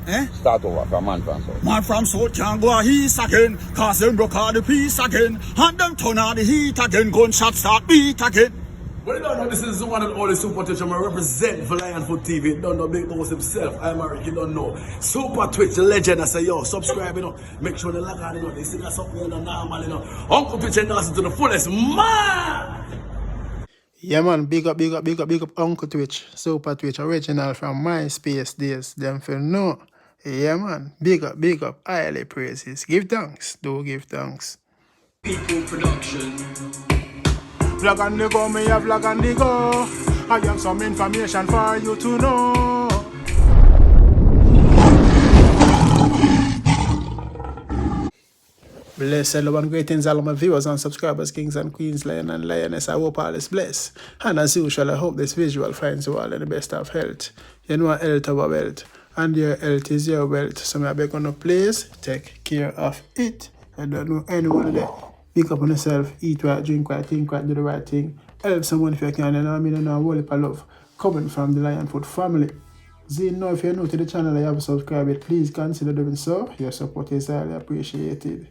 Eh? Start over from man from south. Man from south can't go east again, cause them broke all the peace again. And them turn on the heat again, gunshots start beat again. But you don't know this is the one and only Super Twitch. I'm represent for Lionfoot TV. You don't know Big Boss himself. I'm Eric, you don't know. Super Twitch, the legend. I say, yo, subscribe, you know. Make sure they log on, you know. They see that something, you know, normal, you know. Uncle Twitch and Dawson to the fullest, man! Yeah man, big up Uncle Twitch, Super Twitch, original from MySpace days, them feel no. Yeah man, big up, highly praises. Give thanks, do give thanks. People production. Vlog on the go, me a vlog on the go. I have some information for you to know. Bless hello and greetings all of my viewers and subscribers, kings and queens, lion and lioness. I hope all is blessed. And as usual, I hope this visual finds you all in the best of health. You know health over wealth, and your health is your wealth. So I beg on you, please take care of it. I don't know anyone there. Pick up on yourself, eat right, drink right, think right, do the right thing. Help someone if you can, and I mean, and a whole heap of love coming from the Lionfoot family. Zine, now if you're new to the channel and you haven't subscribed, please consider doing so. Your support is highly appreciated.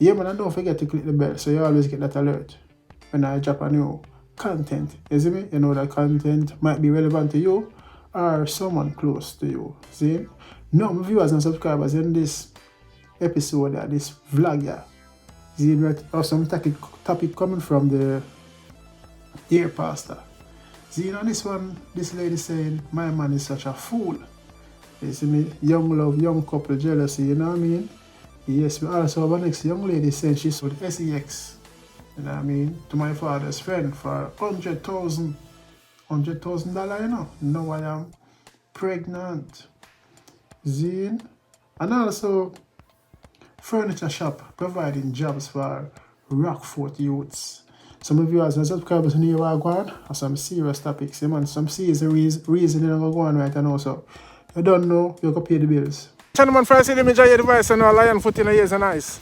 Yeah man, and don't forget to click the bell so you always get that alert when I drop a new content. You see me? You know that content might be relevant to you or someone close to you. See? Now my viewers and subscribers in this episode, this vlog here, see or some topic coming from the ear pastor. See, you know this one, this lady saying, my man is such a fool. You see me? Young love, young couple jealousy, you know what I mean? Yes, we also have a next young lady saying she sold SEX, you know what I mean, to my father's friend for $100,000, you know. Now I am pregnant. Zine. And also, furniture shop providing jobs for Rockfort youths. Some of you as subscribers who know what going on, some serious topics, man. Some serious reason you don't go on right now, so you don't know, you can pay the bills. Gentlemen, first image of your device and Lionfoot in the years and eyes.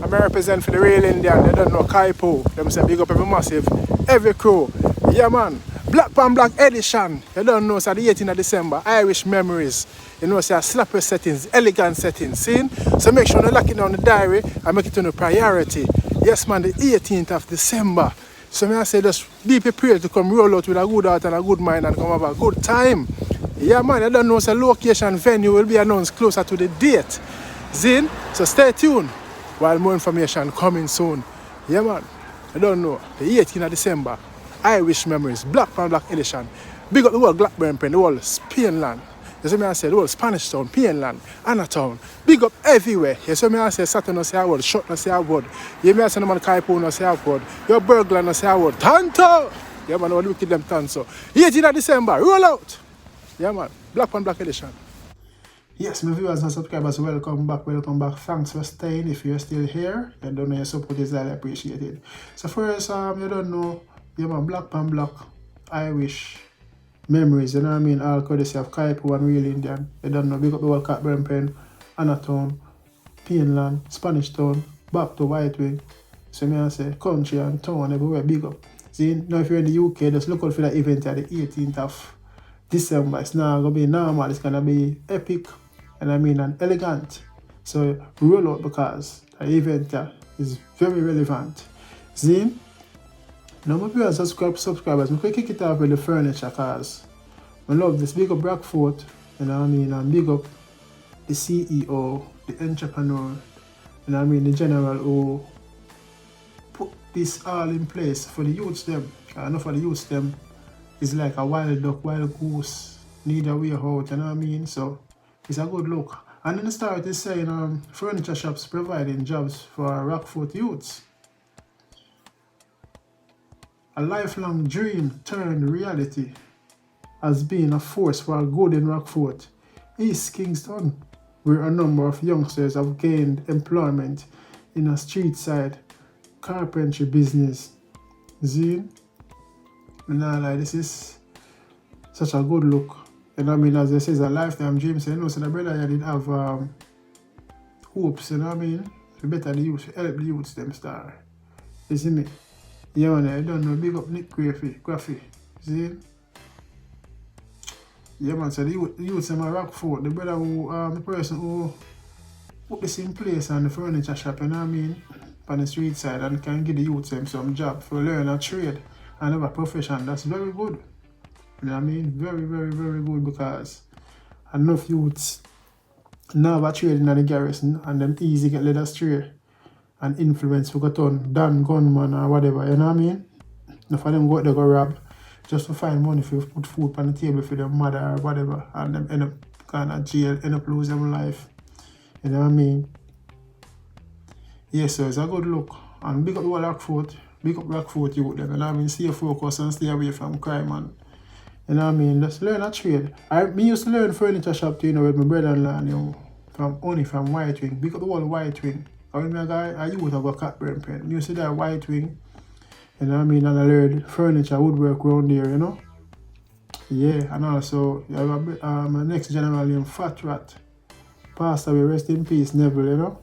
I represent for the real Indian, they don't know Kaipo. Them say big up every massive, every crew. Yeah man, Black Pan Black edition. You don't know, so the 18th of December, Irish memories. You know, say slapper settings, elegant settings, see? So make sure you lock it down the diary and make it on a priority. Yes man, the 18th of December. So I say just be prepared to come roll out with a good heart and a good mind and come have a good time. Yeah man, I don't know, so location, venue will be announced closer to the date. Zin, so stay tuned while more information coming soon. Yeah man, I don't know, the 18th of December, Irish memories, Black Pan Black edition. Big up the whole Blackburn Pen, the whole Spain land. You see me I say, the whole Spanish town, Pienland, Anatown. Big up everywhere. You see me I say, Saturn no say a word, Shot no say a word. You me I say, no man Kaipo no say a word. Your burglar no say a word. Tanto! Yeah man, all the wicked them tanto. 18th of December, roll out! Yeah man, Black Pan Black edition. Yes, my viewers and subscribers, welcome back. Thanks for staying. If you're still here, you don't know your support is highly appreciated. So first, you don't know, yeah man, Black Pan Black, Irish memories, you know what I mean? All courtesy of Kaipo and Real Indian. You don't know, big up the whole Blackburn Pen, Anatown, Pienland, Spanish Town, back to White Wing. So me I say, country and town everywhere, big up. See, now if you're in the UK, just look out for that event at the 18th of December. It's not going to be normal, it's going to be epic, and I mean, and elegant. So roll out because the event is very relevant. See? Now my viewers subscribers, I'm going to kick it off with the furniture because I love this. Big up Rockfort, you know what I mean, and big up the CEO, the entrepreneur, you know what I mean, the general who put this all in place for the youths them. I know for the youths them, it's like a wild duck, wild goose, need a way out, you know what I mean? So it's a good look. And in the start it's saying furniture shops providing jobs for Rockfort youths. A lifelong dream turned reality has been a force for good in Rockfort, East Kingston, where a number of youngsters have gained employment in a street side carpentry business. Zine, like this is such a good look. You know what I mean? As they say, it's a lifetime dream. So you know, so the brother here did have hopes, you know what I mean? For better the youth, help the youths them star. You see me? Yeah man, I don't know, big up Nick Graffy. See? Yeah, man, so the youth in my Rockfort, the brother who, the person who put this in place and the furniture shop, you know what I mean, on the street side, and can give the youth them some job for learn a trade and have a profession. That's very good. You know what I mean? Very, very, very good, because enough youths now have a trade in the garrison and them easy get led astray and influence who got on Dan gunman or whatever, you know what I mean? Enough of them go out there go rob just to find money for put food on the table for their mother or whatever, and them end up kind of jail, end up losing their life. You know what I mean? Yes, so it's a good look. And big up the whole Rockfort, big up Rockfort youth them, you know what I mean? Stay focused and stay away from crime, and you know what I mean? Just learn a trade. Me used to learn furniture shop too, you know, with my brother-in-law, you know, from White Wing. Big up the whole White Wing. I mean, I used to go cut burn pen. You see that White Wing, you know what I mean? And I learned furniture, woodwork around there, you know? Yeah, and also, you have my next general named Fat Rat. Pastor, we rest in peace, Neville, you know?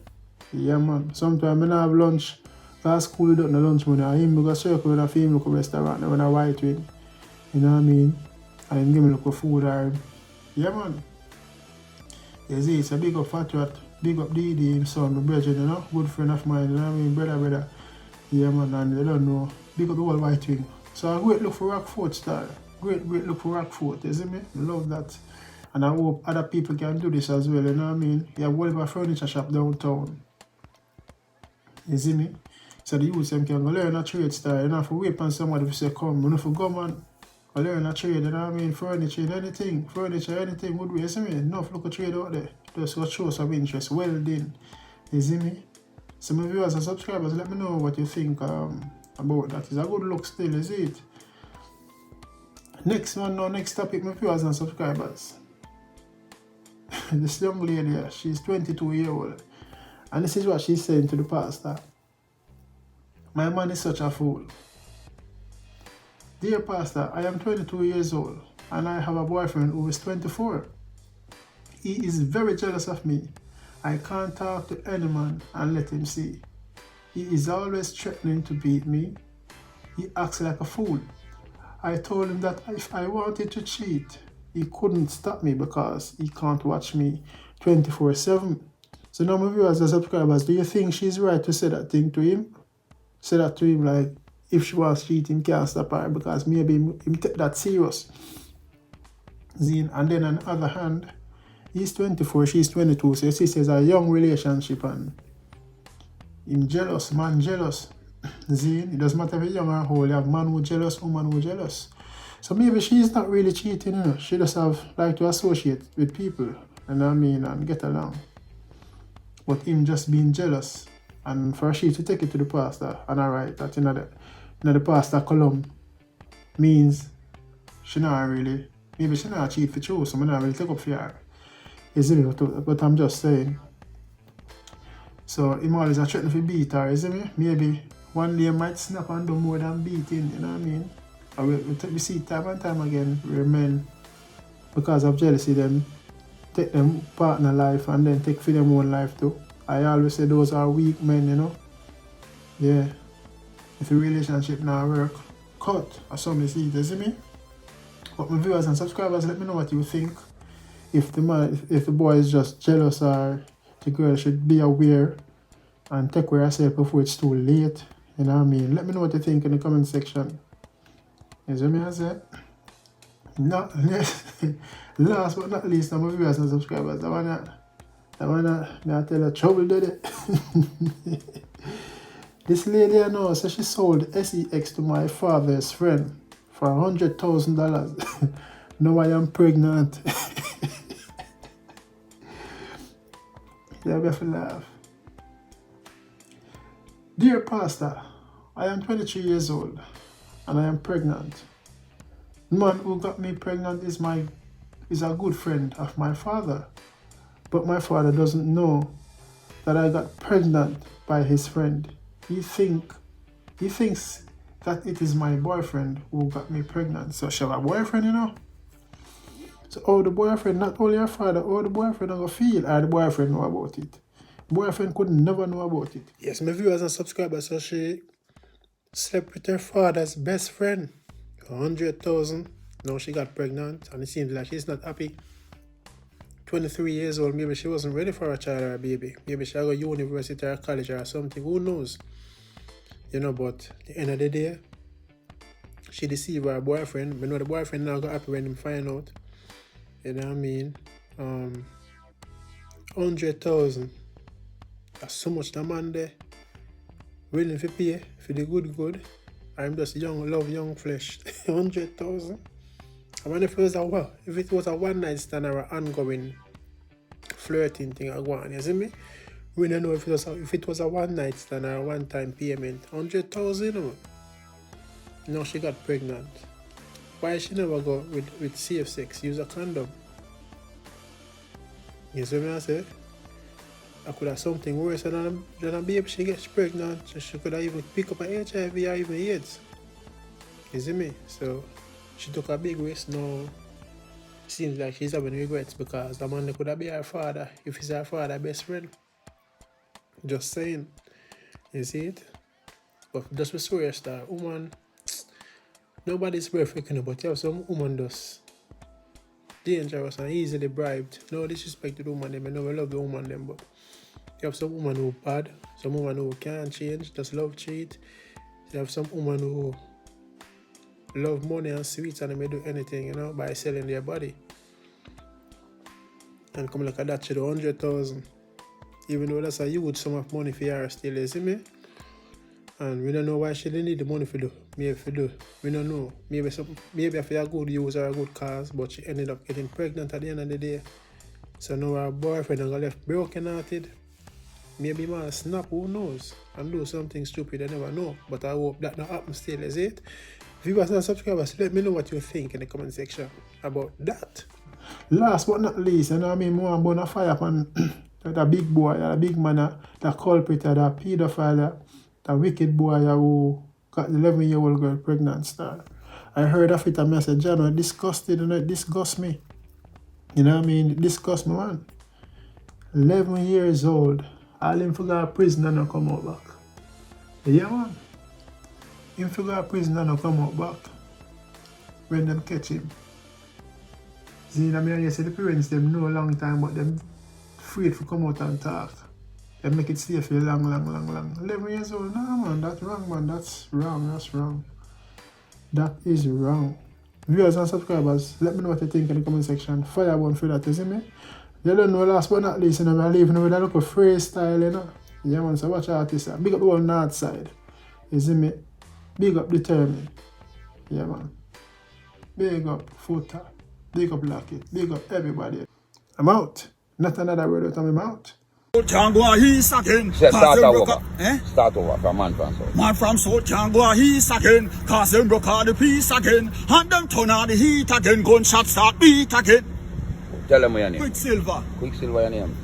Yeah, man. Sometimes I have lunch. Last school, we don't have lunch money. I him go circle with a film, look a restaurant, when I White Wing. You know what I mean? And him give me look of food or yeah, man. You see, it's a big up Fat Rat, big up DD, him son, my brother, you know? Good friend of mine, you know what I mean? Brother. Yeah, man, and you don't know. Big up the whole White Wing. So a great look for Rockfort style. Great look for Rockfort, you see me? I love that. And I hope other people can do this as well, you know what I mean? You have whatever furniture shop downtown. You see me? So the youth can go learn a trade style. You don't have to wait on somebody to say, come, you don't have to go, man. Go learn a trade, you know what I mean? Furniture, anything, would we, you see me? Enough look a trade out there. Just go show some interest, well done. You see me? So my viewers and subscribers, let me know what you think about that. It's a good look still, is it? Next topic, my viewers and subscribers. This young lady, she's 22 years old. And this is what she's saying to the pastor. My man is such a fool. Dear pastor, I am 22 years old and I have a boyfriend who is 24. He is very jealous of me. I can't talk to any man and let him see. He is always threatening to beat me. He acts like a fool. I told him that if I wanted to cheat, he couldn't stop me because he can't watch me 24/7. So now my viewers and subscribers, do you think she's right to say that thing to him? Say that to him like, if she wants to cheat, him can't stop her because maybe him take that serious. And then on the other hand, he's 24, she's 22, so you see, it's a young relationship and him jealous, man jealous. It doesn't matter if you're young or old, you have man who jealous, woman who jealous. So maybe she's not really cheating, you know. She just like to associate with people, you know what I mean, and get along. But him just being jealous, and for she to take it to the pastor, and alright, that the pastor column means she not really, maybe she not cheat for true, so I'm not really take up for her. You see me? But I'm just saying. So him always a threatening to beat her, you see me? Maybe one day might snap and do more than beating, you know what I mean? We see time and time again where men, because of jealousy, them take them partner life and then take for them own life too. I always say those are weak men, you know. Yeah. If a relationship not work, cut or something, you see me? But my viewers and subscribers, let me know what you think. If the boy is just jealous or the girl should be aware and take care of herself before it's too late. You know what I mean? Let me know what you think in the comment section. You see me I say? Last but not least, my viewers and subscribers, I wanna tell you trouble did it. This lady I know says she sold SEX to my father's friend for $100,000. Now I am pregnant. Yeah, we have to laugh. Dear pastor, I am 23 years old and I am pregnant. The man who got me pregnant is a good friend of my father. But my father doesn't know that I got pregnant by his friend. He thinks that it is my boyfriend who got me pregnant. So she have a boyfriend, you know? So the boyfriend, not only her father, the boyfriend are gonna feel, or the boyfriend know about it. The boyfriend could never know about it. Yes, my viewers and subscribers, so she slept with her father's best friend for $100,000. Now she got pregnant, and it seems like she's not happy. 23 years old, maybe she wasn't ready for a child or a baby. Maybe she go to university or college or something. Who knows? You know, but at the end of the day, she deceived her boyfriend. But know the boyfriend now got happy when him find out. You know what I mean? 100,000. That's so much the man there willing to pay for the good. I'm just love young flesh. 100,000. I wonder if it was a one night stand or an ongoing flirting thing or go on, you see me? We don't know if it was a one night stand or a one time payment. 100,000, you know? Now she got pregnant. Why she never go with safe sex? Use a condom. You see me I say? I could have something worse than a baby she gets pregnant. She could have even pick up an HIV or even AIDS. You see me? So she took a big risk. Now seems like she's having regrets because the man could have been her father if he's her father best friend. Just saying. You see it? But just be serious that woman, nobody's perfect, you know, but you have some woman just dangerous and easily bribed. No disrespect to the woman them, I never love the woman them, but you have some woman who bad, some woman who can't change, just love cheat. You have some woman who love money and sweets and they may do anything, you know, by selling their body. And come look at that shit, 100,000. Even though that's a huge sum of money for her still, you see me? And we don't know why she didn't need the money for do. Maybe for do. We don't know. Maybe for a good use or a good cause, but she ended up getting pregnant at the end of the day. So now her boyfriend got left broken hearted. Maybe he might snap, who knows? And do something stupid, I never know. But I hope that not happens still, is it? Viewers and subscribers, let me know what you think in the comment section about that. Last but not least, you know what I mean, more burn a fire upon the big boy, the big man, the culprit, the pedophile, the wicked boy who got the 11-year-old girl pregnant star. I heard of it and I said, John, it disgusted and it disgusts me. You know what I mean? It disgusts me, man. 11 years old. All him for go to prison and not come out back. Yeah, man. Him for go to prison and not come out back. When them catch him. See, I mean, you see the parents, them know a long time, but them afraid to come out and talk. They make it stay for long. 11 years old, nah, man, that's wrong, man. That's wrong. That is wrong. Viewers and subscribers, let me know what you think in the comment section. Fire one for that, you see me? You don't know, last but not least, you know, I'm leaving with a look of freestyle, you know. Yeah, man, so watch out this. Big up the whole north side. You see me? Big up Determined. Yeah, man. Big up Footer. Big up Lockett. Big up everybody. I'm out. Not another word out of my mouth. Can't go east again. Start over from man from south. Man from south can't go east again. Cause them broke out the peace again. And them turn on the heat again. Gunshot start beat again. Tell them your name. Quicksilver. Quicksilver your name?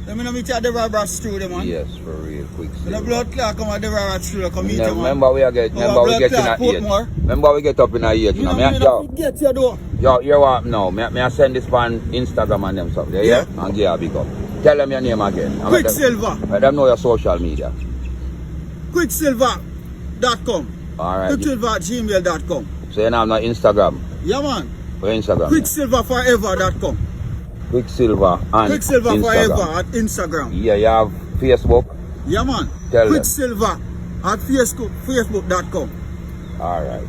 Let me know me tell the Robert studio, man. Yes, for real, Quicksilver. The blood clot come at the Robert studio, come meet you, man. Remember we get in a age. Remember we get up in a age. You know, get your door. Yo, you what now? May I send this on Instagram and them stuff, yeah? And give a big up. Tell them your name again. Quicksilver. Let them know your social media. Quicksilver.com. Alright. Quicksilver@gmail.com. So you have no Instagram? Yeah, man. Or Instagram? Quicksilverforever.com. Quicksilver and Quicksilver Instagram. Forever at Instagram. Yeah, you have Facebook? Yeah, man. Tell Quicksilver at Facebook.com. Alright.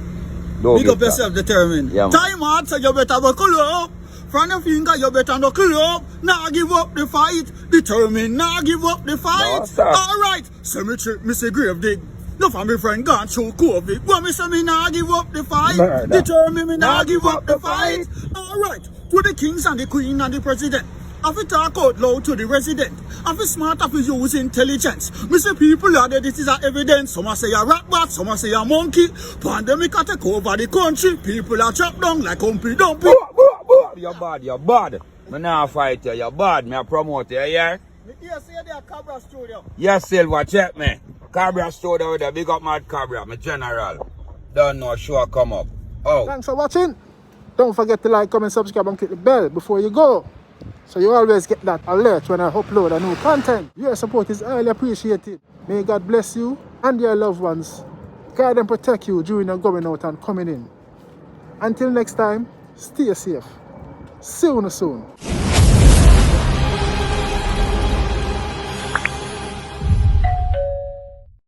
Big up yourself, Determined. Yeah, time out, so you better buckle up. From your finger, you better knuckle up. Now give up the fight. Determined, now give up the fight. No, alright. Cemetery, Mr. Grave dig. No for my friend gone through COVID. But me say me nah give up the fight. Determined, me nah give up the fight. Alright. To the kings and the queen and the president. I fi talk out loud to the resident. I fi smart, I fi use intelligence. Me say people are there, this is a evidence. Some say a rat bat, some say a monkey. Pandemic a take over the country. People are chopped down like Humpy Dumpy. You're bad. Me nah fight you, you're bad. Me a promote you, yeah? Me here say they are Cabra Studio. Yes, Silver, check me. Cabra Studio with a big up mad Cabra, my general. Don't know, sure come up. Oh. Thanks for watching. Don't forget to like, comment, subscribe and click the bell before you go. So you always get that alert when I upload a new content. Your support is highly appreciated. May God bless you and your loved ones. Guide and protect you during your going out and coming in. Until next time, Stay safe. See you soon.